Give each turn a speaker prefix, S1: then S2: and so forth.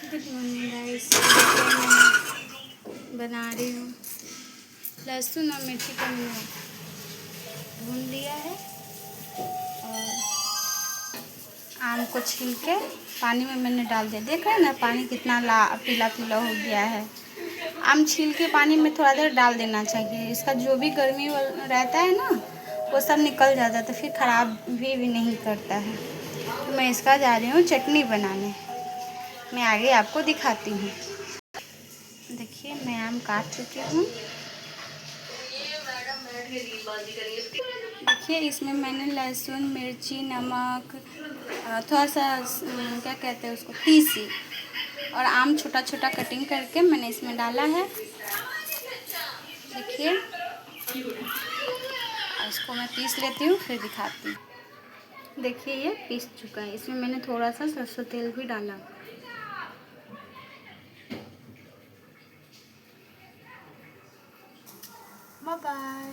S1: Good morning guys. मैं बना रही हूँ लहसुन और मिर्ची को मैंने भून लिया है और आम को छील के पानी में मैंने डाल दिया। देख रहे हैं ना पानी कितना पीला पीला हो गया है। आम छील के पानी में थोड़ा देर डाल देना चाहिए। इसका जो भी गर्मी रहता है ना वो सब निकल जाता है, तो फिर ख़राब भी नहीं करता है। तो मैं इसका जा रही हूँ चटनी बनाने। मैं आगे आपको दिखाती हूँ। देखिए मैं आम काट चुकी हूँ। देखिए इसमें मैंने लहसुन, मिर्ची, नमक, थोड़ा सा क्या कहते हैं उसको, तीसी और आम छोटा छोटा कटिंग करके मैंने इसमें डाला है। देखिए इसको मैं पीस लेती हूँ फिर दिखाती हूँ। देखिए ये पीस चुका है। इसमें मैंने थोड़ा सा सरसों तेल भी डाला। Bye bye.